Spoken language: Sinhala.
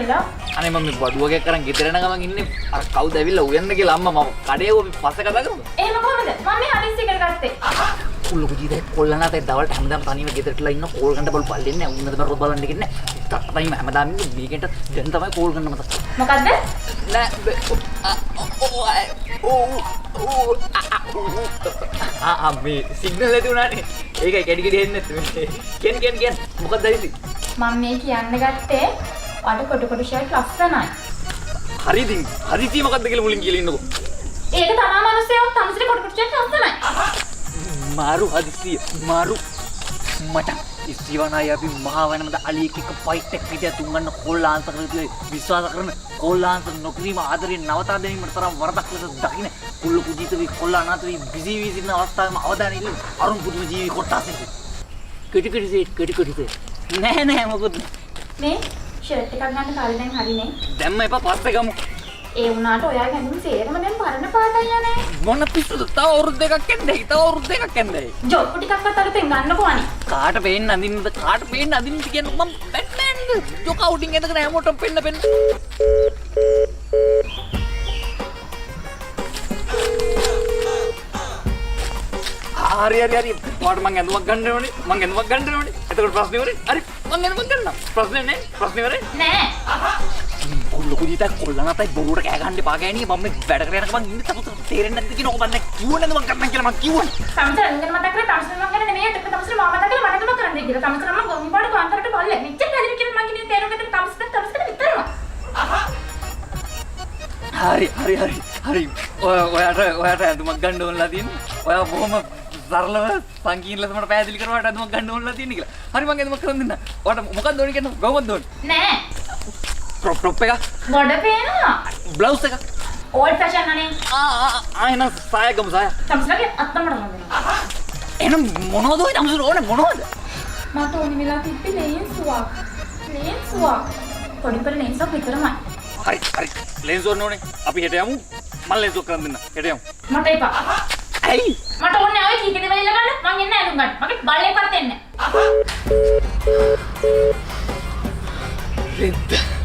හෙලෝ. අනේ මම මේ බඩුවගේ කරන් ගෙදර යන ගමන් ඉන්නේ අර කවුද ඇවිල්ලා උයන්න කියලා අම්මා මම කඩේ ඔබ පස්සේ කතා කරමුද? එහෙම කොහමද? මම මේ හදිස්සි එකට ගත්තේ. උල්ලු ජීවිතේ කොල්ලනාත දවල්ට හැමදාම තනියම ගෙදරටලා ඉන්න කෝල් ගන්න බල පල්ලෙන්නේ නැහැ. උන්නද බර බලන්න ගින්නේ නැහැ. තාත්තයි හැමදාම ඉන්නේ මේකෙන්ට දැන් තමයි කෝල් ගන්න මතක. මොකද්ද? නෑ මේ සිග්නල් ඇති උනානේ. ඒකයි කැඩි කැඩි එන්නේ නැත්තේ. කෙන් මොකක්ද ඇවිත්? මම මේ කියන්න ගත්තේ අර කොට ෂර්ට් ලස්සනයි. හරිදී මොකද්ද කියලා මුලින් කියලා ඉන්නකෝ. ඒක තමා මිනිස්සෙක් තමසිට කොට ෂර්ට් ලස්සනයි. මාරු හදිස්සිය මාරු මට ඉස්තිවනායි අපි මහවනමද අලියෙක් එක්ක ෆයිට් එකක් විදියට තුන්ගන්න කොල්ලාන්ත කරලා විශ්වාස කරන කොල්ලාන්ත නොකිරීම ආදරයෙන් නවතා දැමීමට තරම් වරදක් ලෙස දකින්න කුල්ල කුජීතවි කොල්ලානාතරි බිසි විසින අවස්ථාවේම අවදාන ඉල්ල අරුන් පුදුම ජීවි කොටසක් කෙටි නෑ මොකද මේ ෂර්ට් එකක් ගන්න කාලේ දැන් හරිනේ දැම්ම එපා පස්සේ ගමු ඒ වුණාට ඔයාගේ හැඳුම් සේරම දැන් පරණ පාටයි යන්නේ මොන පිස්සුද තව අවුරුදු දෙකක් එන්නේ ජොබ් ටිකක්වත් අරගෙන ගන්නකෝ අනේ කාට පේන්න අඳින්නද කියන්නේ මම බැට්මෑන්ද ජොක් අවුටින් එතන හැමෝටම පෙන්න හරි පාට මං ඇඳුමක් ගන්න ඕනේ එතකොට ප්‍රශ්නේ වරේ හරි මං ඇඳුමක් ගන්නම් ප්‍රශ්නේ වරේ නෑ ලොකු ජීවිතයක් කොල්ලනතයි බොරුවට කෑ ගන්න එපා ගෑණිය මම මේ වැඩ කරගෙන යනකම් ඉන්නේ තමුත තේරෙන්නේ නැද්ද කියන ඕක මම කිව්වනේ මම කරන්න කියලා මම කිව්වනේ තමසර අංගන මතක් කරේ තමසර මම කරන්නේ නෙමෙයි ඒක තමසර මම මතක් කරලා මට කරන්න කියලා තමසර මම ගොම් පාඩ කාන්තරට බල්ල මෙච්චර පැහැදිලි කියලා මම කියන්නේ තේරුම් ගන්න තමසර විතරම හරි ඔයාට ඇඳුමක් ගන්න ඕනලා තියෙන්නේ ඔයා බොහොම සරලව සංකීර්ණ ලෙස මට පැහැදිලි කරවට ඇඳුමක් ගන්න ඕනලා තියෙන්නේ කියලා හරි මම ඇඳුමක් කරන් දෙන්න ඔයාට මොකක්ද ඕනේ කියන්නේ ගොමක්ද ඕනේ නෑ ටොප් එක ගොඩ පේනවා බ්ලවුස් එක ඕල්ඩ් ෆැෂන් අනේ ආයෙන සාය තමසරගේ අත්තමඩ මම දෙනවා එහෙනම් මොනවද ඔය තමසර ඕනේ මොනවද මට ඕනි වෙලා තිබ්බේ ලේන්සුවක් පොඩි ලේන්සුවක් විතරමයි හරි ලේන්ස් ඕනේ අපි හෙට යමු මම ලේන්සුවක් කරන් දෙන්න හෙට යමු මට එපා ඇයි මට ඕනේ ආවේ කීකේ දේවල් ඉල්ල ගන්න මං එන්නේ ඇඳුම් ගන්න මගේ බල්ලේපත් එන්නේ රෙද්ද